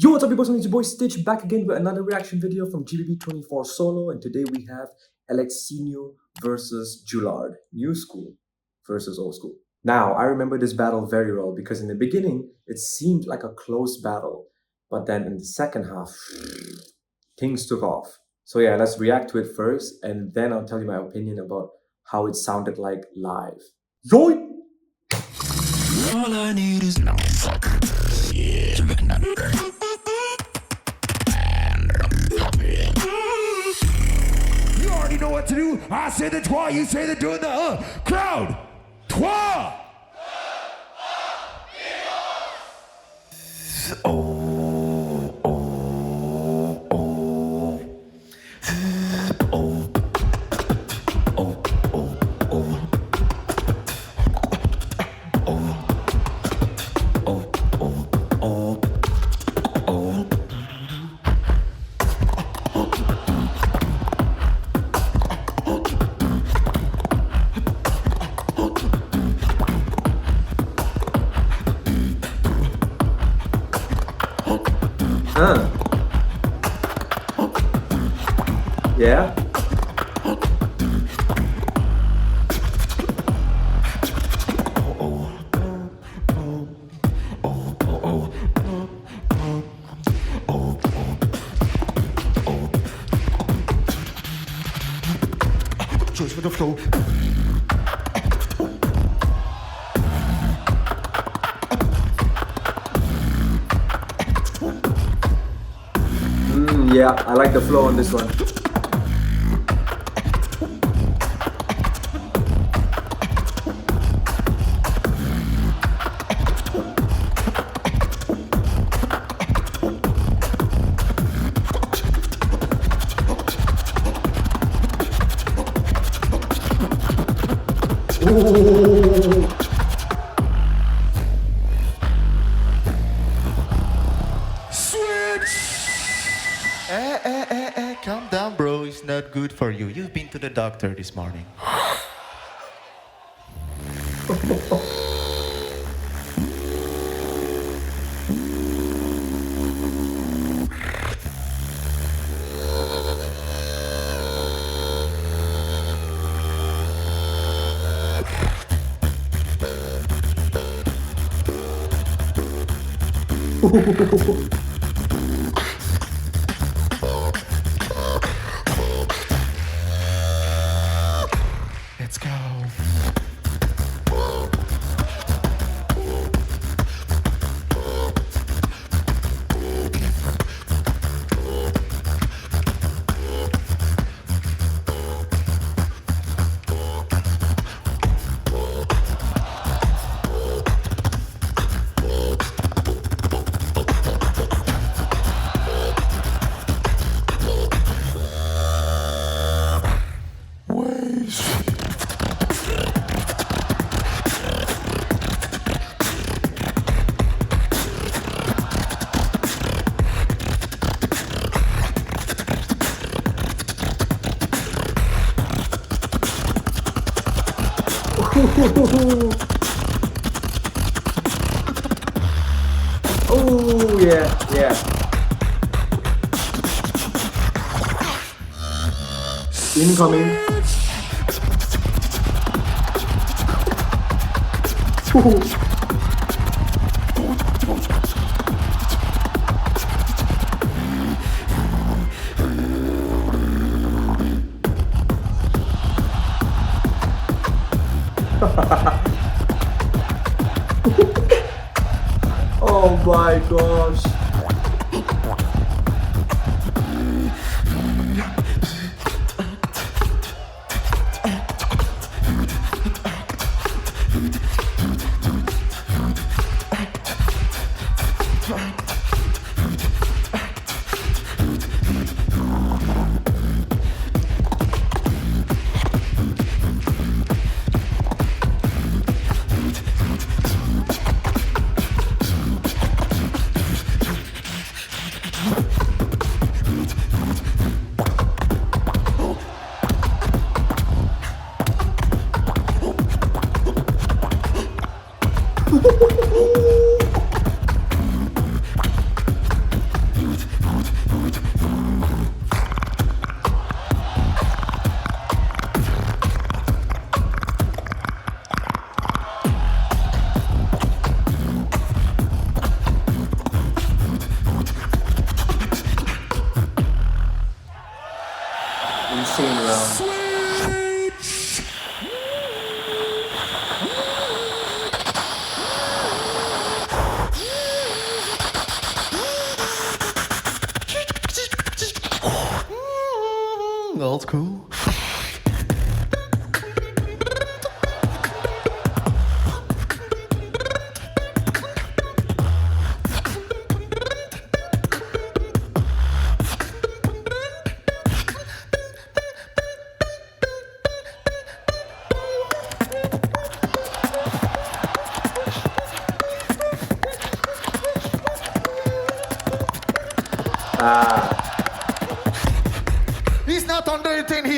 Yo, what's up, people? It's your boy Stitch back again with another reaction video from GBB24 Solo, and today we have Alexinho versus Julard, new school versus old school. Now, I remember this battle very well because in the beginning it seemed like a close battle, but then in the second half, things took off. So yeah, let's react to it first, and then I'll tell you my opinion about how it sounded like live. Yo! All I need is no fuck. Yeah. You already know what to do. I say the trois, you say the doing the crowd. Trois. Yeah. Choice for the flow. Yeah, I like the flow on this one. Ooh. Calm down, bro. It's not good for you. You've been to the doctor this morning. Let's go. Oh yeah, yeah. Incoming. Oh my gosh.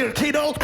here, kiddo.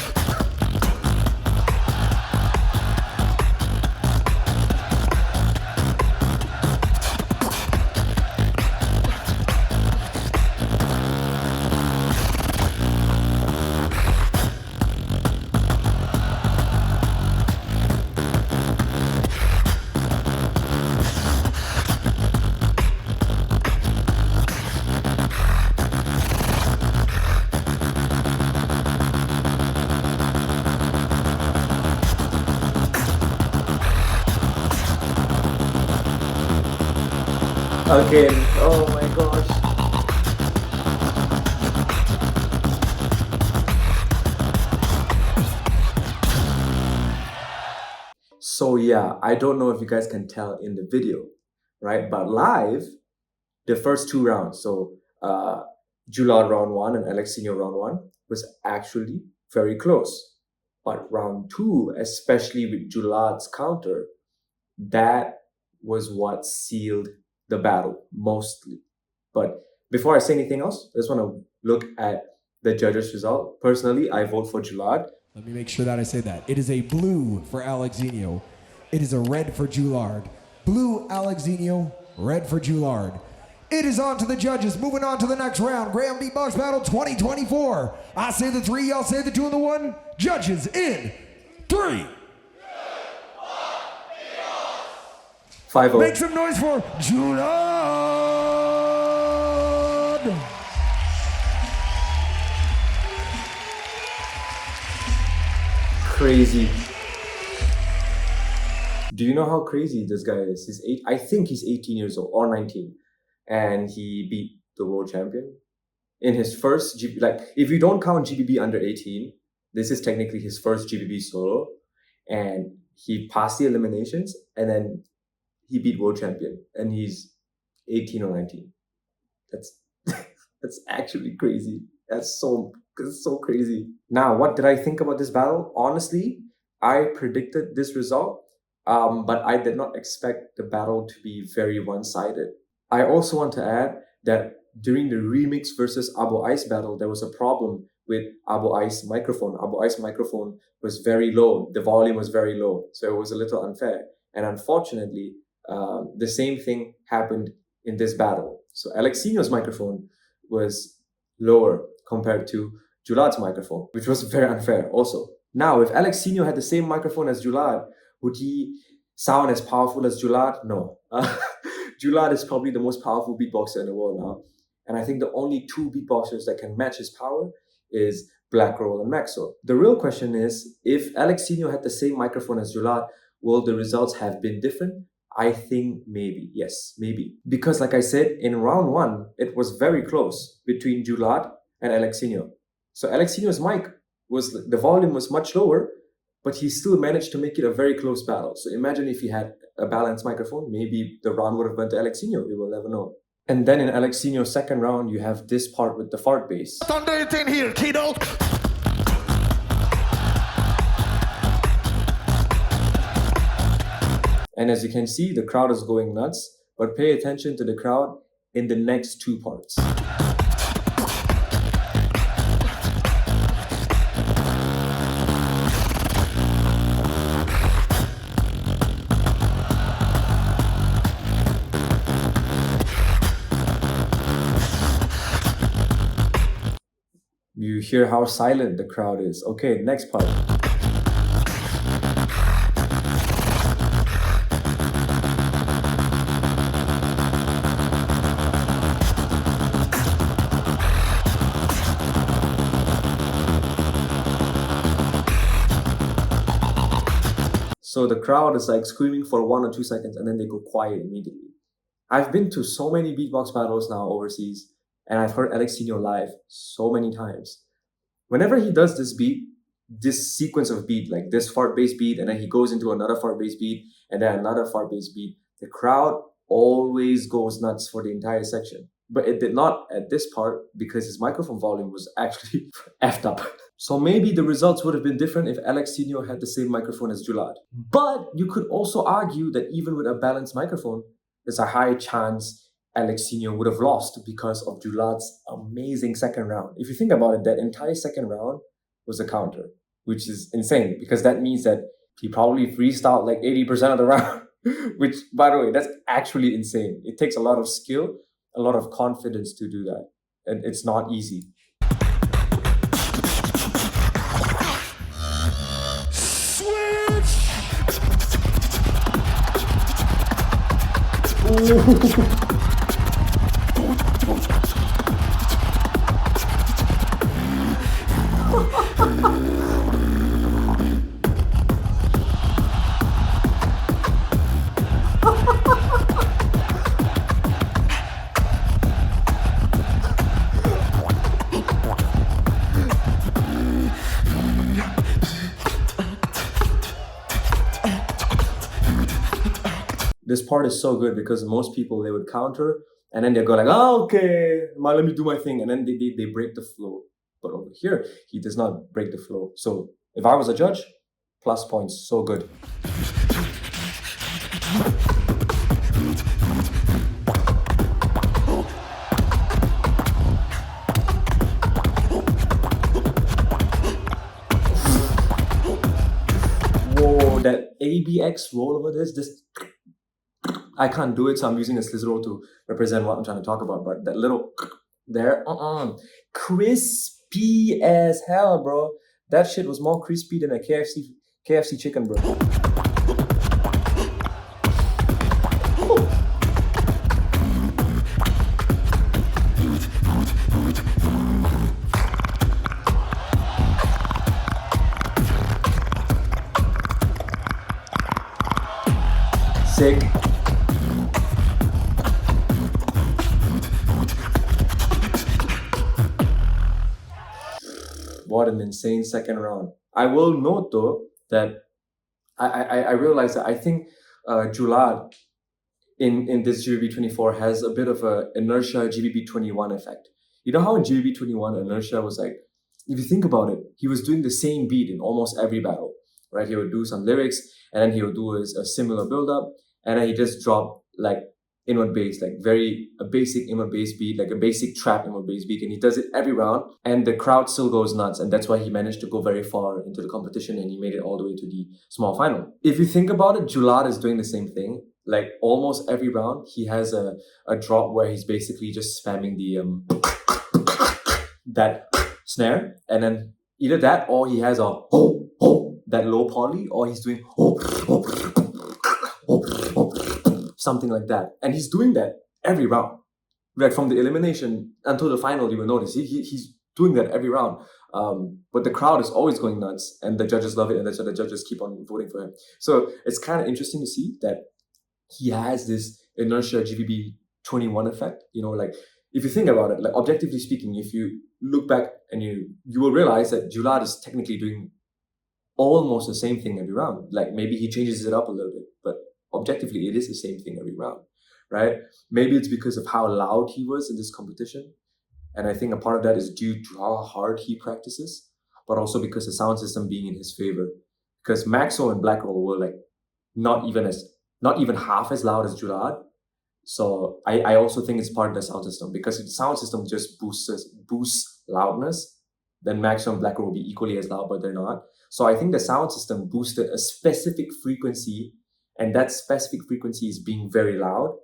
Again, oh my gosh. So yeah, I don't know if you guys can tell in the video, right? But live, the first two rounds, so Julard round 1 and Alexinho round 1 was actually very close. But round 2, especially with Julard's counter, that was what sealed the battle mostly. But before I say anything else, I just want to look at the judges' result. Personally, I vote for Julard. Let me make sure that I say that. It is a blue for Alexinho. It is a red for Julard. Blue Alexinho, red for Julard. It is on to the judges. Moving on to the next round. Graham Beatbox Battle 2024. I say the 3, y'all say the 2 and the 1. Judges in 3. 5-0. Make some noise for Julard. Crazy. Do you know how crazy this guy is? I think he's 18 years old or 19, and he beat the world champion in his first GB. Like, if you don't count GBB under 18, this is technically his first GBB solo, and he passed the eliminations, and then he beat world champion, and he's 18 or 19. That's that's actually crazy. That's so crazy. Now, what did I think about this battle? Honestly, I predicted this result, but I did not expect the battle to be very one-sided. I also want to add that during the remix versus Abu Ice battle, there was a problem with Abu Ice microphone. Abu Ice microphone was very low. The volume was very low, so it was a little unfair. And unfortunately, the same thing happened in this battle. So Alexinho's microphone was lower compared to Julard's microphone, which was very unfair also. Now, if Alexinho had the same microphone as Julard, would he sound as powerful as Julard? No. Julard is probably the most powerful beatboxer in the world now. And I think the only two beatboxers that can match his power is Black Roll and Maxo. The real question is, if Alexinho had the same microphone as Julard, will the results have been different? I think maybe, yes, maybe. Because like I said, in round 1, it was very close between Julard and Alexinho. So Alexinho's mic the volume was much lower, but he still managed to make it a very close battle. So imagine if he had a balanced microphone, maybe the round would have went to Alexinho. We will never know. And then in Alexinho's second round, you have this part with the fart bass. Thunder it in here, kiddo. And as you can see, the crowd is going nuts, but pay attention to the crowd in the next two parts. You hear how silent the crowd is. Okay, next part. So the crowd is like screaming for 1 or 2 seconds and then they go quiet immediately. I've been to so many beatbox battles now overseas, and I've heard Alexinho live so many times. Whenever he does this beat, this sequence of beat, like this fart bass beat, and then he goes into another fart bass beat, and then another fart bass beat, the crowd always goes nuts for the entire section. But it did not at this part because his microphone volume was actually effed up. So maybe the results would have been different if Alexinho had the same microphone as Julard. But you could also argue that even with a balanced microphone, there's a high chance Alexinho would have lost because of Julard's amazing second round. If you think about it, that entire second round was a counter, which is insane because that means that he probably freestyled like 80% of the round, which, by the way, that's actually insane. It takes a lot of skill, a lot of confidence to do that, and it's not easy. This part is so good because most people, they would counter and then they go like, oh, okay, let me do my thing. And then they break the flow. But over here, he does not break the flow. So if I was a judge, plus points, so good. Whoa, that ABX roll over this, I can't do it, so I'm using a scissor roll to represent what I'm trying to talk about. But that little there, crispy as hell, bro. That shit was more crispy than a KFC chicken, bro. Sick. What an insane second round. I will note though that I realized that I think Julard in this GBB24 has a bit of a inertia GBB21 effect. You know how in GBB21 inertia was like, if you think about it, he was doing the same beat in almost every battle, right? He would do some lyrics and then he would do a similar build-up and then he just dropped like inward bass, like a basic inward bass beat, like a basic trap inward bass beat, and he does it every round and the crowd still goes nuts, and that's why he managed to go very far into the competition and he made it all the way to the small final. If you think about it, Julard is doing the same thing. Like almost every round, he has a drop where he's basically just spamming the that snare, and then either that or he has a that low poly, or he's doing something like that. And he's doing that every round. Right from the elimination until the final, you will notice he's doing that every round. But the crowd is always going nuts and the judges love it, and that's why the judges keep on voting for him. So it's kind of interesting to see that he has this inertia GBB21 effect. You know, like if you think about it, like objectively speaking, if you look back and you will realize that Julard is technically doing almost the same thing every round. Like maybe he changes it up a little bit, but objectively, it is the same thing every round, right? Maybe it's because of how loud he was in this competition. And I think a part of that is due to how hard he practices, but also because the sound system being in his favor. Because Maxo and Black Roll were like not even half as loud as Julard. So I also think it's part of the sound system, because if the sound system just boosts loudness, then Maxo and Black Roll will be equally as loud, but they're not. So I think the sound system boosted a specific frequency, and that specific frequency is being very loud.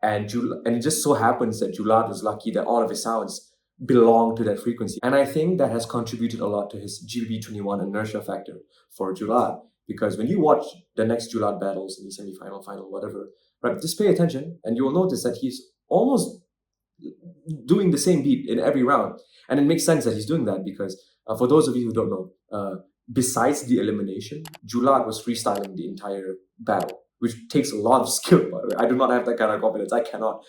And it just so happens that Julard was lucky that all of his sounds belong to that frequency. And I think that has contributed a lot to his GBB21 inertia factor for Julard. Because when you watch the next Julard battles in the semi-final, final, whatever, right, just pay attention and you will notice that he's almost doing the same beat in every round. And it makes sense that he's doing that because for those of you who don't know, besides the elimination, Julard was freestyling the entire battle, which takes a lot of skill, by the way. I do not have that kind of confidence. I cannot.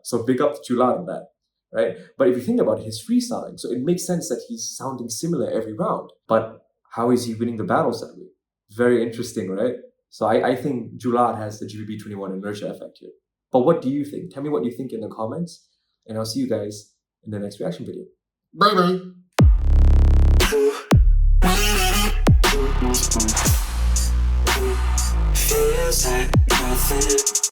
So big up to Julard on that, right? But if you think about it, he's freestyling. So it makes sense that he's sounding similar every round. But how is he winning the battles that way? Very interesting, right? So I think Julard has the GBB21 inertia effect here. But what do you think? Tell me what you think in the comments. And I'll see you guys in the next reaction video. Bye-bye. Feels like nothing.